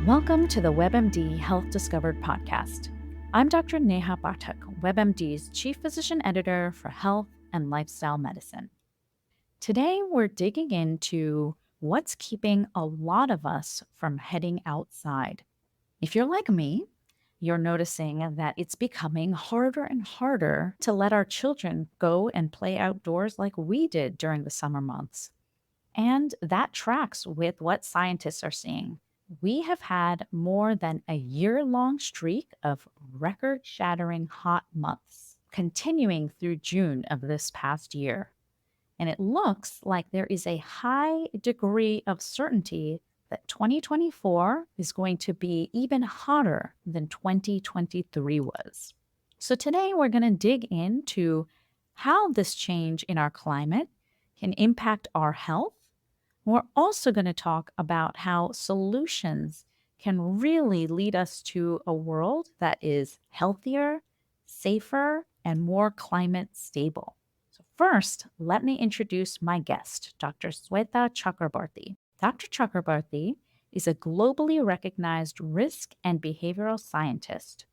Welcome to the WebMD Health Discovered podcast. I'm Dr. Neha Pathak, WebMD's Chief Physician Editor for Health and Lifestyle Medicine. Today, we're digging into what's keeping a lot of us from heading outside. If you're like me, you're noticing that it's becoming harder and harder to let our children go and play outdoors like we did during the summer months. And that tracks with what scientists are seeing. We have had more than a year-long streak of record-shattering hot months, continuing through June of this past year. And it looks like there is a high degree of certainty that 2024 is going to be even hotter than 2023 was. So today we're going to dig into how this change in our climate can impact our health. We're also going to talk about how solutions can really lead us to a world that is healthier, safer, and more climate stable. So first, let me introduce my guest, Dr. Sweta Chakraborty. Dr. Chakrabarti is a globally recognized risk and behavioral scientist.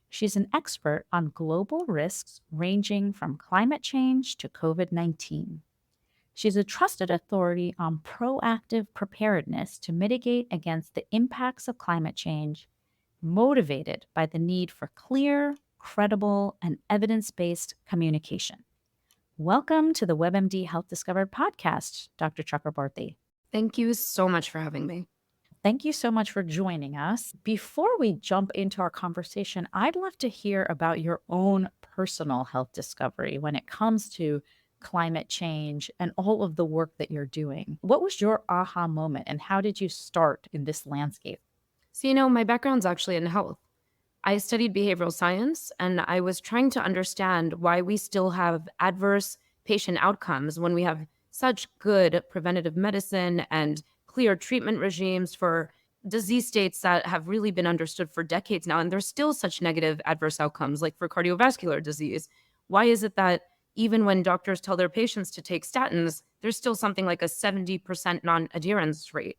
She's an expert on global risks ranging from climate change to COVID-19. She's a trusted authority on proactive preparedness to mitigate against the impacts of climate change, motivated by the need for clear, credible, and evidence-based communication. Welcome to the WebMD Health Discovered podcast, Dr. Chakraborty. Thank you so much for having me. Thank you so much for joining us. Before we jump into our conversation, I'd love to hear about your own personal health discovery when it comes to climate change and all of the work that you're doing. What was your aha moment and how did you start in this landscape? So, my background's actually in health. I studied behavioral science and I was trying to understand why we still have adverse patient outcomes when we have such good preventative medicine and clear treatment regimes for disease states that have really been understood for decades now. And there's still such negative adverse outcomes, like for cardiovascular disease. Why is it that even when doctors tell their patients to take statins, there's still something like a 70% non-adherence rate?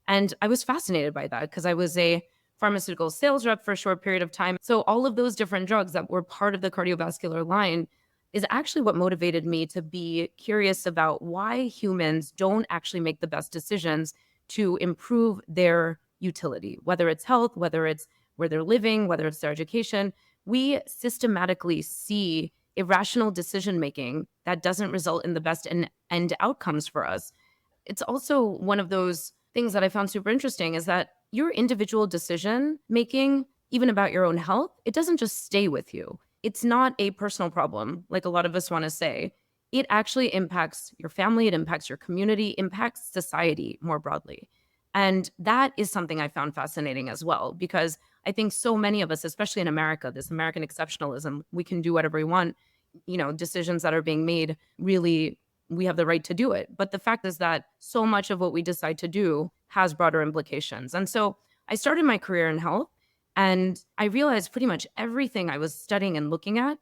And I was fascinated by that because I was a pharmaceutical sales rep for a short period of time. So all of those different drugs that were part of the cardiovascular line is actually what motivated me to be curious about why humans don't actually make the best decisions to improve their utility, whether it's health, whether it's where they're living, whether it's their education. We systematically see irrational decision making that doesn't result in the best end outcomes for us. It's also one of those things that I found super interesting is that your individual decision making, even about your own health, it doesn't just stay with you. It's not a personal problem, like a lot of us want to say. It actually impacts your family, it impacts your community, impacts society more broadly. And that is something I found fascinating as well, because I think so many of us, especially in America, this American exceptionalism, we can do whatever we want, decisions that are being made, really, we have the right to do it. But the fact is that so much of what we decide to do has broader implications. And so I started my career in health and I realized pretty much everything I was studying and looking at,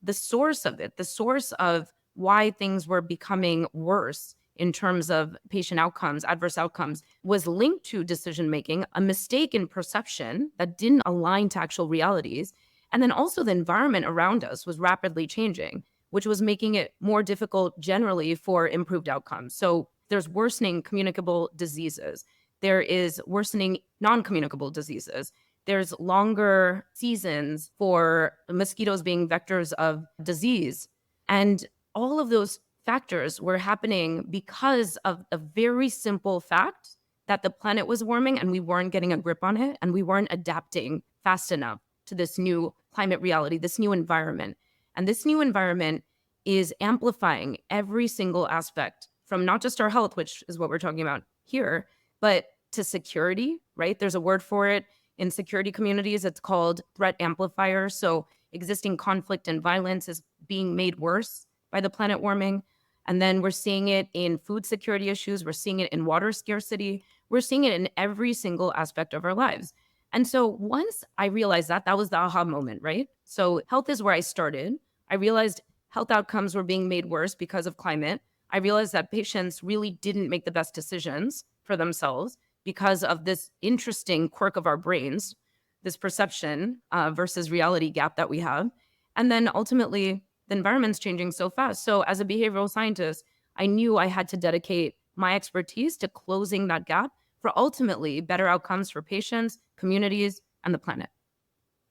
the source of it, the source of why things were becoming worse in terms of patient outcomes, adverse outcomes, was linked to decision making, a mistake in perception that didn't align to actual realities. And then also the environment around us was rapidly changing, which was making it more difficult generally for improved outcomes. So there's worsening communicable diseases. There is worsening non-communicable diseases. There's longer seasons for mosquitoes being vectors of disease. And all of those factors were happening because of a very simple fact that the planet was warming and we weren't getting a grip on it and we weren't adapting fast enough to this new climate reality, this new environment. And this new environment is amplifying every single aspect from not just our health, which is what we're talking about here, but to security, right? There's a word for it in security communities. It's called threat amplifier. So existing conflict and violence is being made worse by the planet warming. And then we're seeing it in food security issues. We're seeing it in water scarcity. We're seeing it in every single aspect of our lives. And so once I realized that was the aha moment, right? So health is where I started. I realized health outcomes were being made worse because of climate. I realized that patients really didn't make the best decisions for themselves because of this interesting quirk of our brains, this perception versus reality gap that we have. And then ultimately, the environment's changing so fast. So, as a behavioral scientist, I knew I had to dedicate my expertise to closing that gap for ultimately better outcomes for patients, communities, and the planet.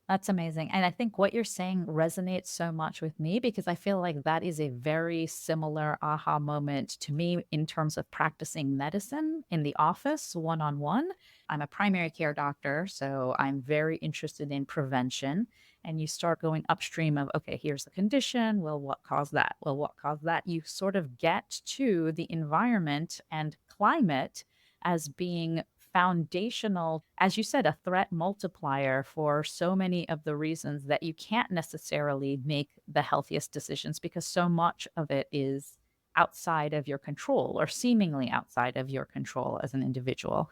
That's amazing. And I think what you're saying resonates so much with me because I feel like that is a very similar aha moment to me in terms of practicing medicine in the office one on one. I'm a primary care doctor, so I'm very interested in prevention. And you start going upstream of, okay, here's the condition. Well, what caused that? Well, what caused that? You sort of get to the environment and climate as being foundational, as you said, a threat multiplier for so many of the reasons that you can't necessarily make the healthiest decisions because so much of it is outside of your control or seemingly outside of your control as an individual.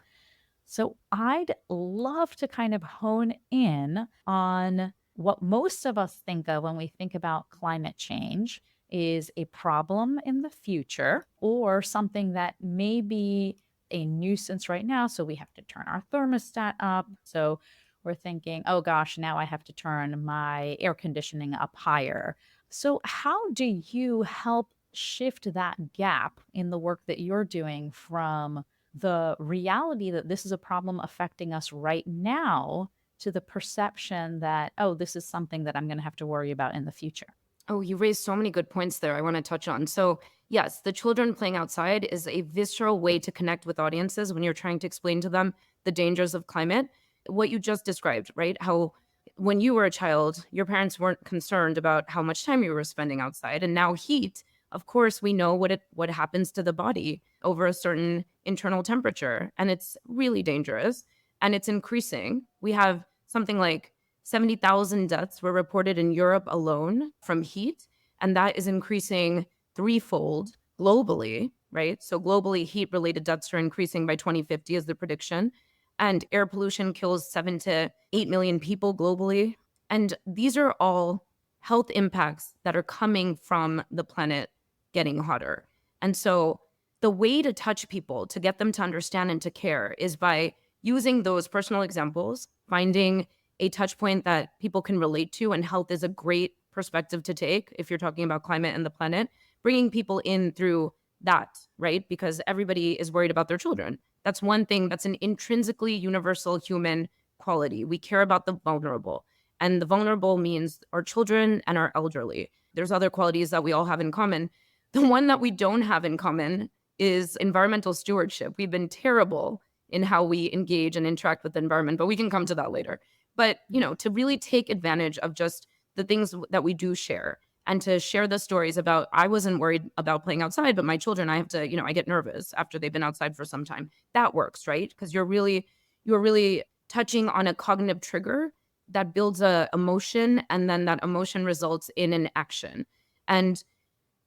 So I'd love to kind of hone in on what most of us think of when we think about climate change is a problem in the future or something that may be a nuisance right now. So we have to turn our thermostat up. So we're thinking, oh gosh, now I have to turn my air conditioning up higher. So, how do you help shift that gap in the work that you're doing from the reality that this is a problem affecting us right now to the perception that, oh, this is something that I'm going to have to worry about in the future? Oh, you raised so many good points there I want to touch on. So, yes, the children playing outside is a visceral way to connect with audiences when you're trying to explain to them the dangers of climate. What you just described, right? How when you were a child, your parents weren't concerned about how much time you were spending outside. And now heat, of course, we know what happens to the body over a certain internal temperature. And it's really dangerous and it's increasing. We have something like 70,000 deaths were reported in Europe alone from heat, and that is increasing threefold globally, right? So, globally, heat related deaths are increasing by 2050, is the prediction. And air pollution kills 7 to 8 million people globally. And these are all health impacts that are coming from the planet getting hotter. And so, the way to touch people, to get them to understand and to care, is by using those personal examples, finding a touch point that people can relate to, and health is a great perspective to take if you're talking about climate and the planet, bringing people in through that, right? Because everybody is worried about their children. That's one thing that's an intrinsically universal human quality. We care about the vulnerable, and the vulnerable means our children and our elderly. There's other qualities that we all have in common. The one that we don't have in common is environmental stewardship. We've been terrible in how we engage and interact with the environment, but we can come to that later. But, to really take advantage of just the things that we do share and to share the stories about, I wasn't worried about playing outside, but my children, I have to, I get nervous after they've been outside for some time. That works, right? Because you're really touching on a cognitive trigger that builds a emotion, and then that emotion results in an action. And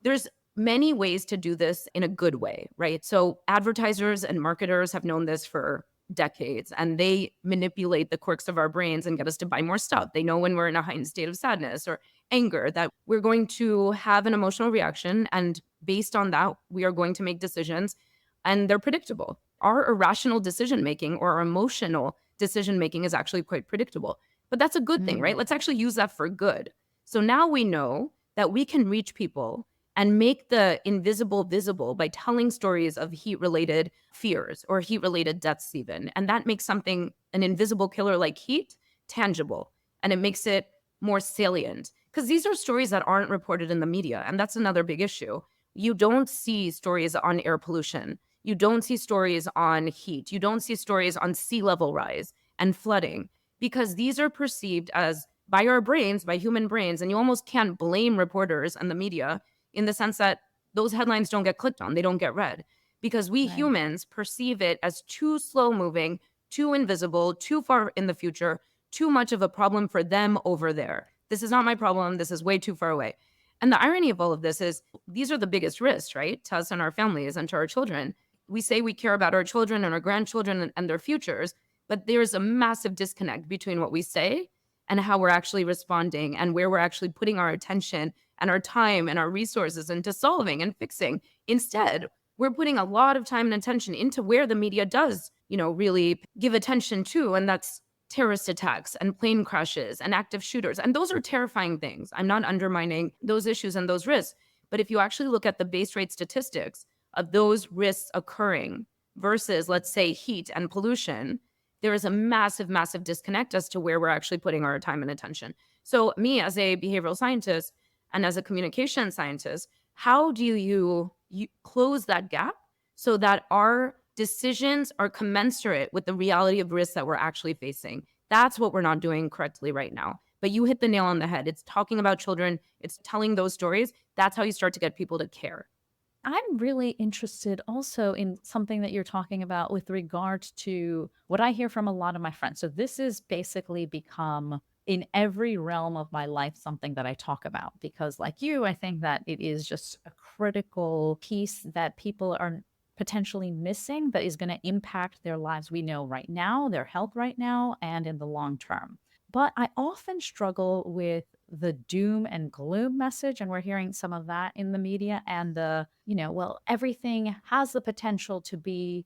there's many ways to do this in a good way, right? So advertisers and marketers have known this for decades, and they manipulate the quirks of our brains and get us to buy more stuff. They know when we're in a heightened state of sadness or anger that we're going to have an emotional reaction, and based on that, we are going to make decisions, and they're predictable. Our irrational decision making or our emotional decision making is actually quite predictable. But that's a good thing, right? Mm, Let's actually use that for good. So now we know that we can reach people and make the invisible visible by telling stories of heat related fears or heat related deaths, even. And that makes something, an invisible killer like heat, tangible. And it makes it more salient because these are stories that aren't reported in the media. And that's another big issue. You don't see stories on air pollution. You don't see stories on heat. You don't see stories on sea level rise and flooding because these are perceived as by our brains, by human brains. And you almost can't blame reporters and the media in the sense that those headlines don't get clicked on, they don't get read because we right. humans perceive it as too slow moving, too invisible, too far in the future, too much of a problem for them over there. This is not my problem. This is way too far away. And the irony of all of this is these are the biggest risks, right? To us and our families and to our children. We say we care about our children and our grandchildren and their futures, but there's a massive disconnect between what we say and how we're actually responding and where we're actually putting our attention and our time and our resources into solving and fixing. Instead, we're putting a lot of time and attention into where the media does, really give attention to, and that's terrorist attacks and plane crashes and active shooters. And those are terrifying things. I'm not undermining those issues and those risks. But if you actually look at the base rate statistics of those risks occurring versus, let's say, heat and pollution, there is a massive, massive disconnect as to where we're actually putting our time and attention. So, me as a behavioral scientist and as a communication scientist, how do you close that gap so that our decisions are commensurate with the reality of risks that we're actually facing? That's what we're not doing correctly right now. But you hit the nail on the head. It's talking about children, it's telling those stories. That's how you start to get people to care. I'm really interested also in something that you're talking about with regard to what I hear from a lot of my friends. So, this has basically become in every realm of my life something that I talk about because, like you, I think that it is just a critical piece that people are potentially missing that is going to impact their lives we know right now, their health right now, and in the long term. But I often struggle with the doom and gloom message, and we're hearing some of that in the media, and well, everything has the potential to be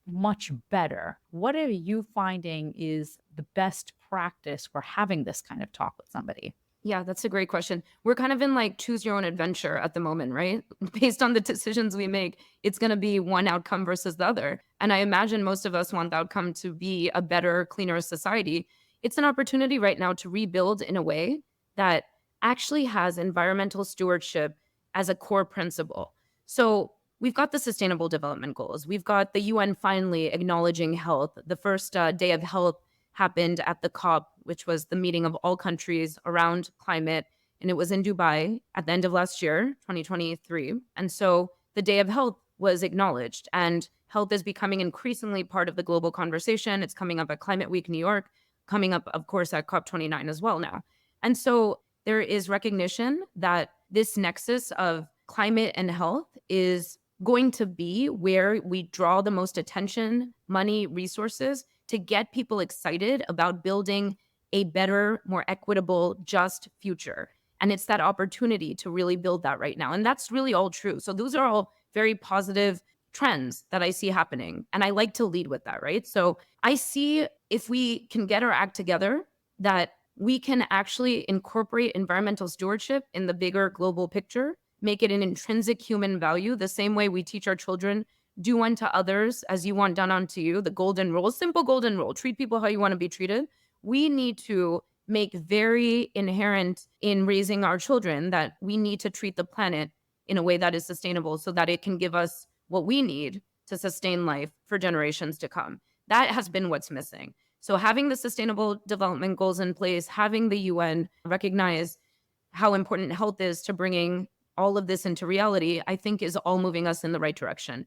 much better. What are you finding is the best practice for having this kind of talk with somebody? Yeah, that's a great question. We're kind of in like choose your own adventure at the moment, right? Based on the decisions we make, it's going to be one outcome versus the other. And I imagine most of us want the outcome to be a better, cleaner society. It's an opportunity right now to rebuild in a way that actually has environmental stewardship as a core principle. So we've got the Sustainable Development Goals. We've got the UN finally acknowledging health. The first day of health happened at the COP, which was the meeting of all countries around climate. And it was in Dubai at the end of last year, 2023. And so the Day of Health was acknowledged, and health is becoming increasingly part of the global conversation. It's coming up at Climate Week New York, coming up, of course, at COP29 as well now. And so there is recognition that this nexus of climate and health is going to be where we draw the most attention, money, resources to get people excited about building a better, more equitable, just future. And it's that opportunity to really build that right now. And that's really all true. So those are all very positive trends that I see happening. And I like to lead with that, right? So I see if we can get our act together, that we can actually incorporate environmental stewardship in the bigger global picture, make it an intrinsic human value, the same way we teach our children do unto others as you want done unto you, the golden rule, simple golden rule, treat people how you want to be treated. We need to make very inherent in raising our children that we need to treat the planet in a way that is sustainable so that it can give us what we need to sustain life for generations to come. That has been what's missing. So having the Sustainable Development Goals in place, having the UN recognize how important health is to bringing all of this into reality, I think is all moving us in the right direction.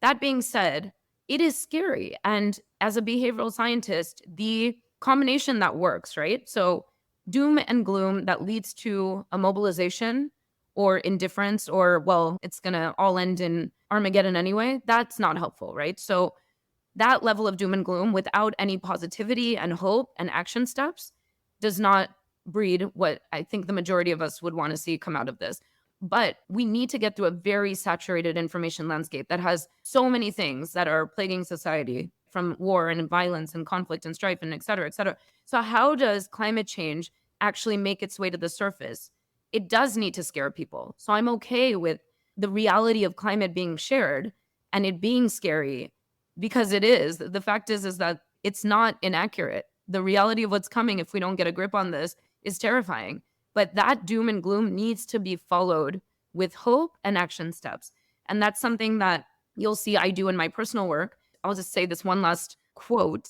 That being said, it is scary. And as a behavioral scientist, the combination that works, right? So doom and gloom that leads to a mobilization or indifference or, well, it's going to all end in Armageddon anyway, that's not helpful, right? So that level of doom and gloom without any positivity and hope and action steps does not breed what I think the majority of us would want to see come out of this. But we need to get through a very saturated information landscape that has so many things that are plaguing society, from war and violence and conflict and strife and et cetera, et cetera. So how does climate change actually make its way to the surface? It does need to scare people. So I'm okay with the reality of climate being shared and it being scary, because it is. The fact is that it's not inaccurate. The reality of what's coming if we don't get a grip on this is terrifying. But that doom and gloom needs to be followed with hope and action steps. And that's something that you'll see I do in my personal work. I'll just say this one last quote.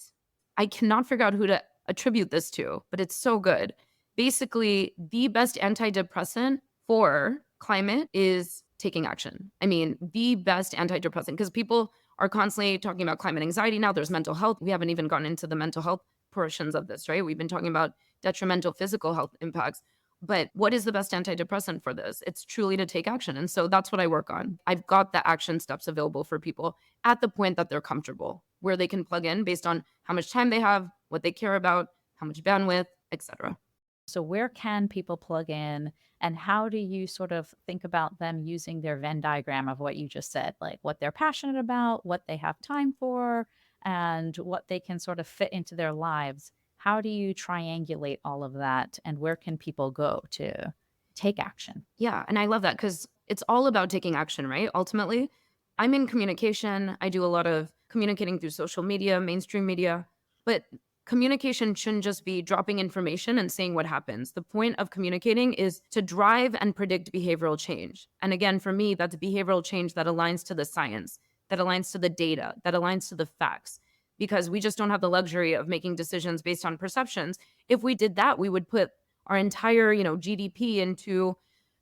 I cannot figure out who to attribute this to, but it's so good. Basically, the best antidepressant for climate is taking action. I mean, the best antidepressant, because people are constantly talking about climate anxiety now. There's mental health. We haven't even gotten into the mental health portions of this, right? We've been talking about detrimental physical health impacts. But what is the best antidepressant for this? It's truly to take action. And so that's what I work on. I've got the action steps available for people at the point that they're comfortable, where they can plug in based on how much time they have, what they care about, how much bandwidth, etc. So, where can people plug in, and how do you sort of think about them using their Venn diagram of what you just said, like what they're passionate about, what they have time for, and what they can sort of fit into their lives? How do you triangulate all of that, and where can people go to take action? Yeah, and I love that because it's all about taking action, right? Ultimately, I'm in communication. I do a lot of communicating through social media, mainstream media, but communication shouldn't just be dropping information and saying what happens. The point of communicating is to drive and predict behavioral change. And again, for me, that's behavioral change that aligns to the science, that aligns to the data, that aligns to the facts. Because we just don't have the luxury of making decisions based on perceptions. If we did that, we would put our entire, GDP into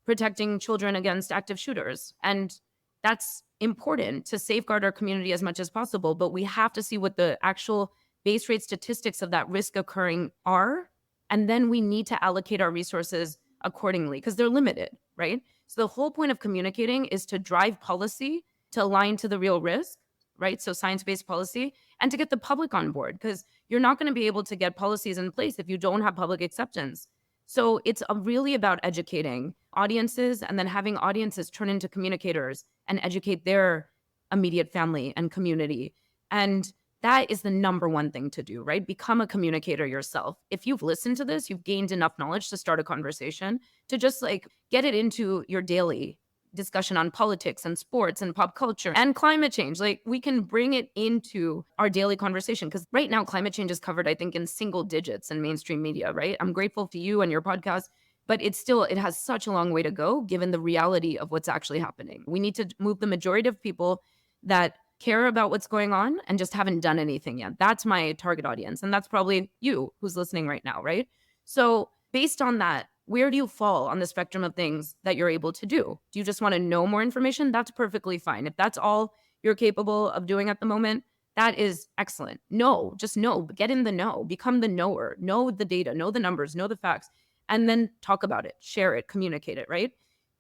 protecting children against active shooters. And that's important to safeguard our community as much as possible. But we have to see what the actual base rate statistics of that risk occurring are. And then we need to allocate our resources accordingly because they're limited, right? So the whole point of communicating is to drive policy to align to the real risk, right? So science based policy and to get the public on board because you're not going to be able to get policies in place if you don't have public acceptance. So it's really about educating audiences and then having audiences turn into communicators and educate their immediate family and community. And that is the number one thing to do, right? Become a communicator yourself. If you've listened to this, you've gained enough knowledge to start a conversation to just like get it into your daily discussion on politics and sports and pop culture and climate change. Like we can bring it into our daily conversation because right now climate change is covered, I think, in single digits in mainstream media, right? I'm grateful to you and your podcast, but it has such a long way to go given the reality of what's actually happening. We need to move the majority of people that care about what's going on and just haven't done anything yet. That's my target audience. And that's probably you who's listening right now, right? So based on that, where do you fall on the spectrum of things that you're able to do? Do you just want to know more information? That's perfectly fine. If that's all you're capable of doing at the moment, that is excellent. No, just know, get in the know, become the knower, know the data, know the numbers, know the facts, and then talk about it, share it, communicate it, right?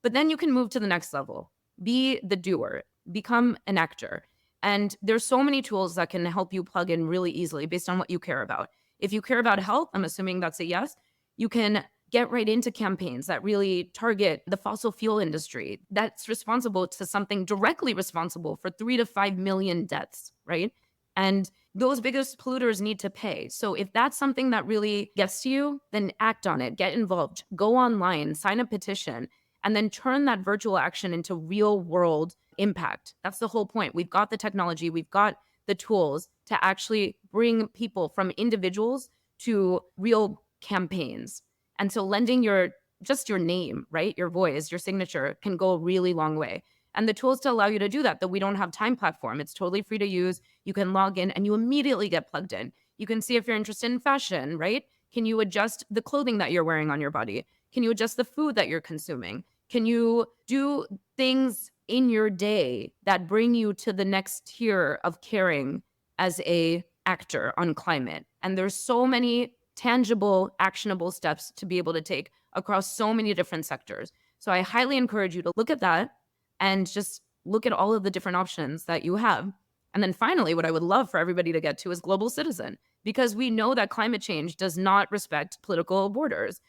But then you can move to the next level. Be the doer, become an actor. And there's so many tools that can help you plug in really easily based on what you care about. If you care about health, I'm assuming that's a yes, you can get right into campaigns that really target the fossil fuel industry that's responsible to something directly responsible for 3 to 5 million deaths, right? And those biggest polluters need to pay. So if that's something that really gets to you, then act on it, get involved, go online, sign a petition, and then turn that virtual action into real world impact. That's the whole point. We've got the technology, we've got the tools to actually bring people from individuals to real campaigns. And so lending your name, right? Your voice, your signature can go a really long way. And the tools to allow you to do that, the We Don't Have Time platform, it's totally free to use. You can log in and you immediately get plugged in. You can see if you're interested in fashion, right? Can you adjust the clothing that you're wearing on your body? Can you adjust the food that you're consuming? Can you do things in your day that bring you to the next tier of caring as a actor on climate? And there's so many tangible, actionable steps to be able to take across so many different sectors. So I highly encourage you to look at that and just look at all of the different options that you have. And then finally, what I would love for everybody to get to is global citizen, because we know that climate change does not respect political borders.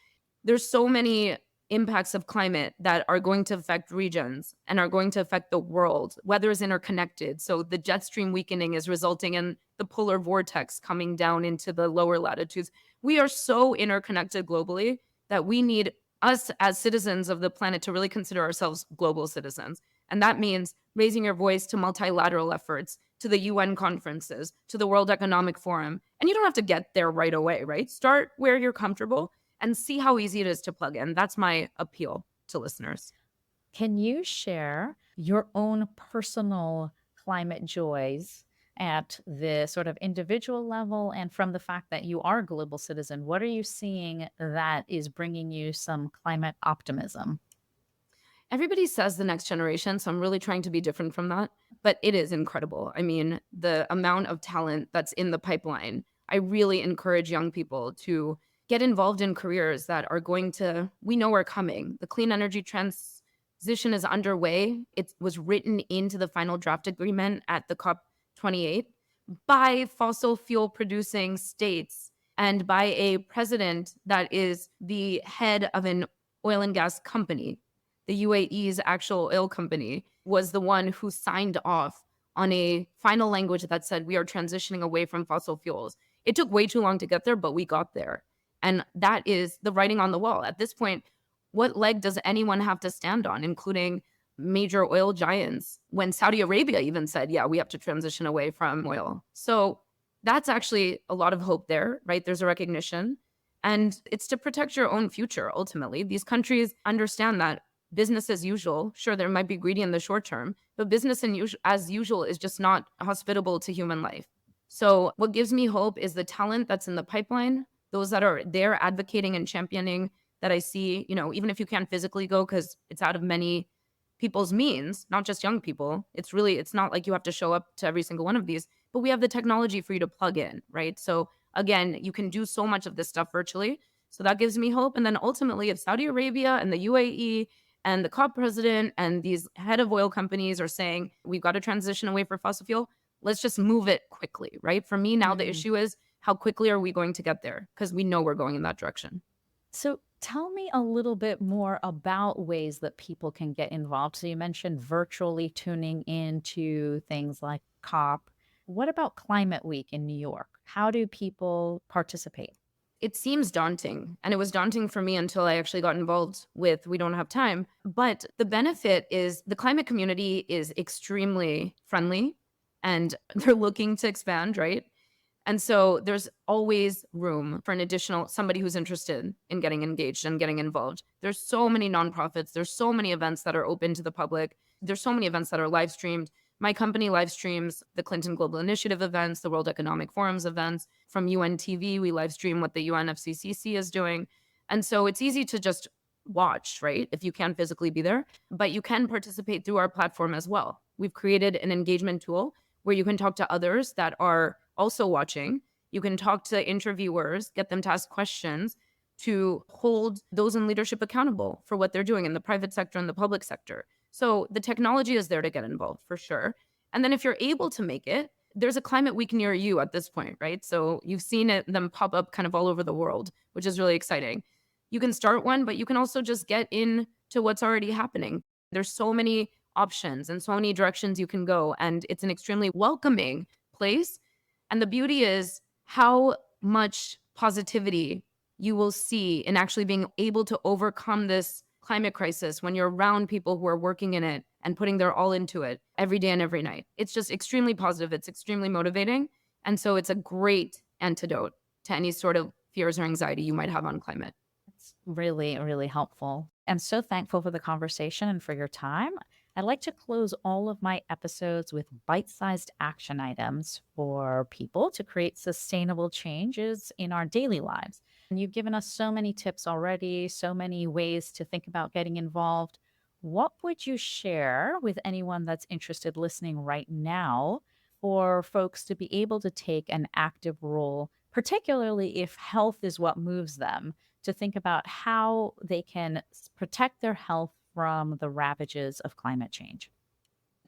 There's so many impacts of climate that are going to affect regions and are going to affect the world. Weather is interconnected. So the jet stream weakening is resulting in the polar vortex coming down into the lower latitudes. We are so interconnected globally that we need us as citizens of the planet to really consider ourselves global citizens. And that means raising your voice to multilateral efforts, to the UN conferences, to the World Economic Forum. And you don't have to get there right away, right? Start where you're comfortable and see how easy it is to plug in. That's my appeal to listeners. Can you share your own personal climate joys at the sort of individual level, and from the fact that you are a global citizen, what are you seeing that is bringing you some climate optimism? Everybody says the next generation, so I'm really trying to be different from that, but it is incredible. I mean, the amount of talent that's in the pipeline. I really encourage young people to get involved in careers that are going to, we know are coming. The clean energy transition is underway. It was written into the final draft agreement at the COP28 by fossil fuel producing states and by a president that is the head of an oil and gas company. The UAE's actual oil company was the one who signed off on a final language that said we are transitioning away from fossil fuels. It took way too long to get there, but we got there. And that is the writing on the wall. At this point, what leg does anyone have to stand on, including major oil giants, when Saudi Arabia even said, yeah, we have to transition away from oil? So that's actually a lot of hope there, right? There's a recognition. And it's to protect your own future, ultimately. These countries understand that business as usual, sure, there might be greedy in the short term, but business as usual is just not hospitable to human life. So, what gives me hope is the talent that's in the pipeline, those that are there advocating and championing that I see, even if you can't physically go because it's out of many people's means, not just young people. It's not like you have to show up to every single one of these, but we have the technology for you to plug in, right? So again, you can do so much of this stuff virtually. So that gives me hope. And then ultimately, if Saudi Arabia and the UAE and the COP president and these head of oil companies are saying we've got to transition away from fossil fuel, let's just move it quickly, right? For me now, the issue is how quickly are we going to get there? Because we know we're going in that direction. So tell me a little bit more about ways that people can get involved. So you mentioned virtually tuning into things like COP. What about Climate Week in New York? How do people participate? It seems daunting, and it was daunting for me until I actually got involved with We Don't Have Time. But the benefit is the climate community is extremely friendly and they're looking to expand, right? And so there's always room for an additional somebody who's interested in getting engaged and getting involved. There's so many nonprofits, there's so many events that are open to the public. There's so many events that are live streamed. My company live streams the Clinton Global Initiative events, the World Economic Forum's events. From UN TV, we live stream what the UNFCCC is doing. And so it's easy to just watch, right? If you can't physically be there, but you can participate through our platform as well. We've created an engagement tool where you can talk to others that are also watching. You can talk to interviewers, get them to ask questions to hold those in leadership accountable for what they're doing in the private sector and the public sector. So the technology is there to get involved for sure. And then if you're able to make it, there's a climate week near you at this point, right? So you've seen them pop up kind of all over the world, which is really exciting. You can start one, but you can also just get into what's already happening. There's so many options and so many directions you can go. And it's an extremely welcoming place. And the beauty is how much positivity you will see in actually being able to overcome this climate crisis when you're around people who are working in it and putting their all into it every day and every night. It's just extremely positive. It's extremely motivating. And so it's a great antidote to any sort of fears or anxiety you might have on climate. It's really, really helpful. I'm so thankful for the conversation and for your time. I like to close all of my episodes with bite sized action items for people to create sustainable changes in our daily lives. And you've given us so many tips already, so many ways to think about getting involved. What would you share with anyone that's interested listening right now for folks to be able to take an active role, particularly if health is what moves them, to think about how they can protect their health from the ravages of climate change?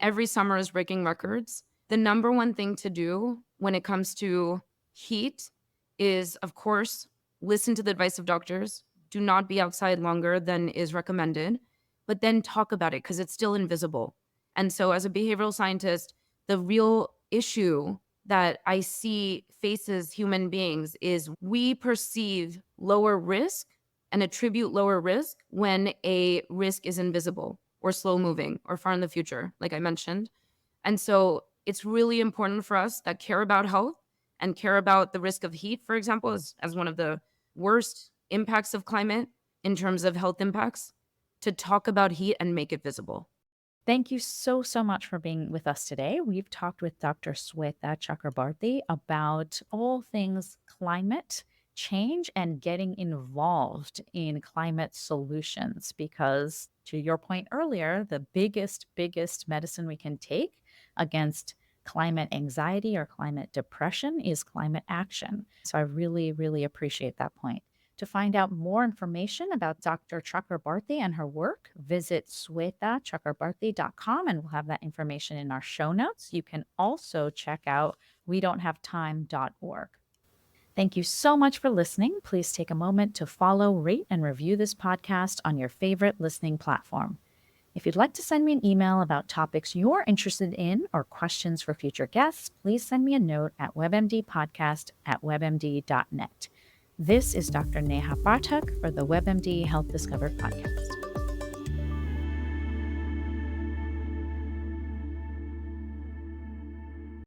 Every summer is breaking records. The number one thing to do when it comes to heat is, of course, listen to the advice of doctors. Do not be outside longer than is recommended, but then talk about it because it's still invisible. And so, as a behavioral scientist, the real issue that I see faces human beings is we perceive lower risk and attribute lower risk when a risk is invisible or slow moving or far in the future, like I mentioned. And so it's really important for us that care about health and care about the risk of heat, for example, as one of the worst impacts of climate in terms of health impacts, to talk about heat and make it visible. Thank you so, so much for being with us today. We've talked with Dr. Sweta Chakrabarti about all things climate change and getting involved in climate solutions because, to your point earlier, the biggest medicine we can take against climate anxiety or climate depression is climate action. So I really, really appreciate that point. To find out more information about Dr. Chakrabarti and her work, visit swetachakrabarti.com and we'll have that information in our show notes. You can also check out we don't have time.org. Thank you so much for listening. Please take a moment to follow, rate, and review this podcast on your favorite listening platform. If you'd like to send me an email about topics you're interested in or questions for future guests, please send me a note at webmdpodcast@webmd.net. This is Dr. Neha Bartak for the WebMD Health Discovered podcast.